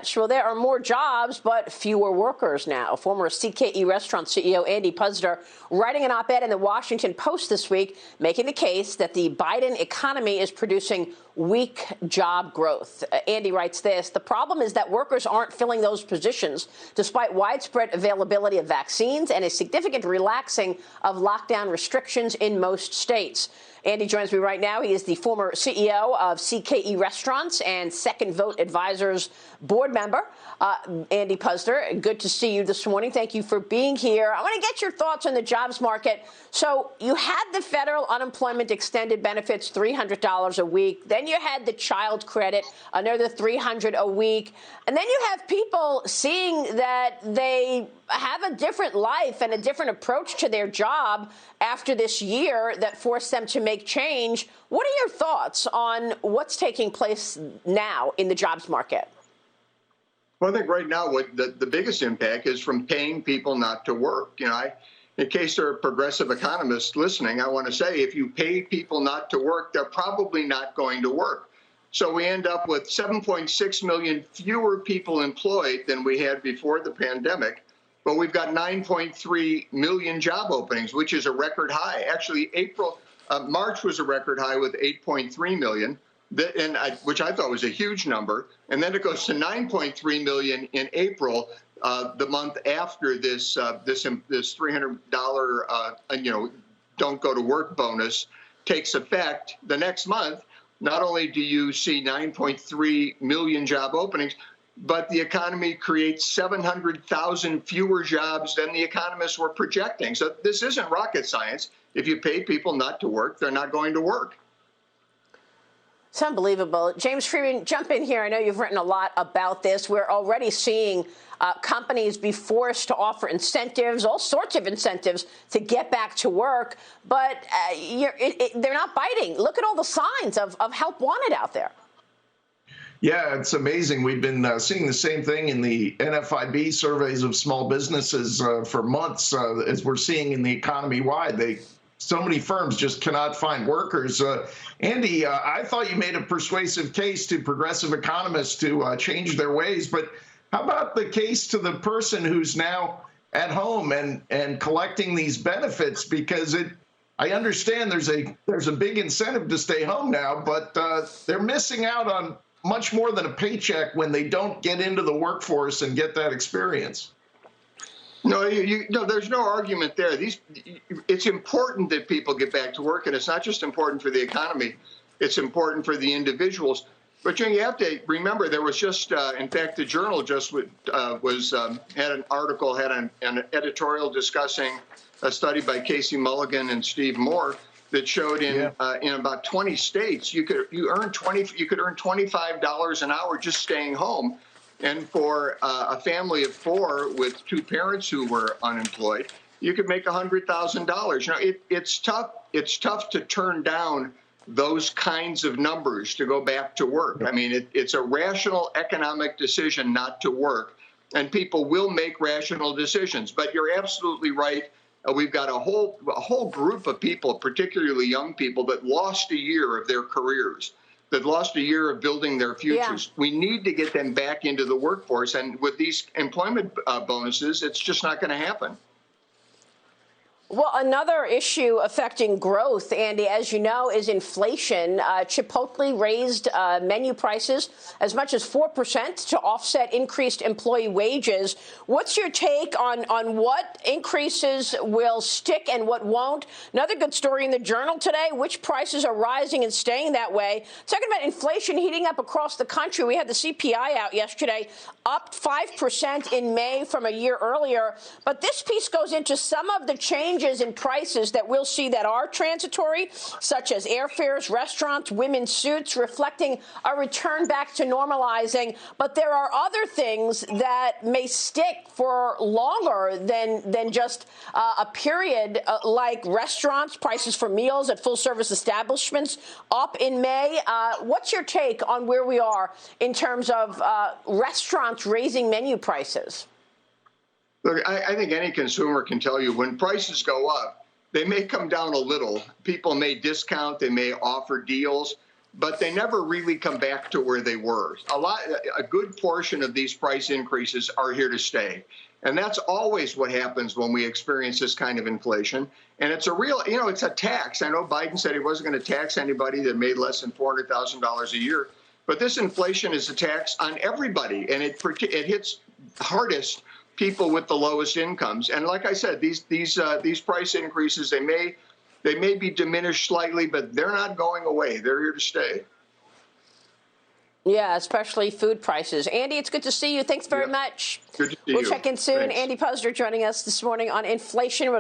stretched. Well, there are more jobs, but fewer workers now. Former CKE Restaurants CEO Andy Puzder writing an op-ed in the Washington Post this week, making the case that the Biden economy is producing weak job growth. Andy writes this: the problem is that workers aren't filling those positions despite widespread availability of vaccines and a significant relaxing of lockdown restrictions in most states. Andy joins me right now. He is the former CEO of CKE Restaurants and Second Vote Advisors board member. Andy Puzder, good to see you this morning. Thank you for being here. I want to get your thoughts on the jobs market. So you had the federal unemployment extended benefits, $300 a week. Then you had the child credit, another $300 a week. And then you have people seeing that they have a different life and a different approach to their job after this year that forced them to make change. What are your thoughts on what's taking place now in the jobs market? Well, I think right now what the biggest impact is from paying people not to work. You know, in case there are progressive economists listening, I want to say if you pay people not to work, they're probably not going to work. So we end up with 7.6 million fewer people employed than we had before the pandemic. But we've got 9.3 million job openings, which is a record high. Actually, March was a record high with 8.3 million. Which I thought was a huge number. And then it goes to 9.3 million in April, the month after this $300 don't go to work bonus takes effect. The next month, not only do you see 9.3 million job openings, but the economy creates 700,000 fewer jobs than the economists were projecting. So this isn't rocket science. If you pay people not to work, they're not going to work. It's unbelievable. James Freeman, jump in here. I know you've written a lot about this. We're already seeing companies be forced to offer incentives, all sorts of incentives to get back to work, but they're not biting. Look at all the signs of help wanted out there. Yeah, it's amazing. We've been seeing the same thing in the NFIB surveys of small businesses for months, as we're seeing in the economy-wide. So many firms just cannot find workers. Andy, I thought you made a persuasive case to progressive economists to change their ways, but how about the case to the person who's now at home and collecting these benefits? Because I understand there's a big incentive to stay home now, but they're missing out on much more than a paycheck when they don't get into the workforce and get that experience. No, there's no argument there. It's important that people get back to work, and it's not just important for the economy. It's important for the individuals. But you have to remember there was just, in fact, the Journal just had an article, had an editorial discussing a study by Casey Mulligan and Steve Moore that showed in about 20 states you could earn $25 an hour just staying home. And for a family of four with two parents who were unemployed, you could make $100,000. You know, it's tough. It's tough to turn down those kinds of numbers to go back to work. I mean, it's a rational economic decision not to work, and people will make rational decisions. But you're absolutely right. We've got a whole group of people, particularly young people, that lost a year of their careers, that lost a year of building their futures. Yeah. We need to get them back into the workforce. And with these employment bonuses, it's just not going to happen. Well, another issue affecting growth, Andy, as you know, is inflation. Chipotle raised menu prices as much as 4% to offset increased employee wages. What's your take on what increases will stick and what won't? Another good story in the Journal today, which prices are rising and staying that way. Talking about inflation heating up across the country, we had the CPI out yesterday, up 5% in May from a year earlier. But this piece goes into some of the changes in prices that we'll see that are transitory, such as airfares, restaurants, women's suits, reflecting a return back to normalizing. But there are other things that may stick for longer than just a period, like restaurants, prices for meals at full-service establishments up in May. What's your take on where we are in terms of restaurants raising menu prices? Look, I think any consumer can tell you when prices go up, they may come down a little. People may discount, they may offer deals, but they never really come back to where they were. A good portion of these price increases are here to stay. And that's always what happens when we experience this kind of inflation. And it's a real, it's a tax. I know Biden said he wasn't going to tax anybody that made less than $400,000 a year. But this inflation is a tax on everybody. And it hits hardest people with the lowest incomes. And like I said, these price increases, they may be diminished slightly, but they're not going away. They're here to stay. Yeah, especially food prices. Andy, it's good to see you. Thanks very much. Good to see you. We'll check in soon. Thanks. Andy Puzder joining us this morning on inflation.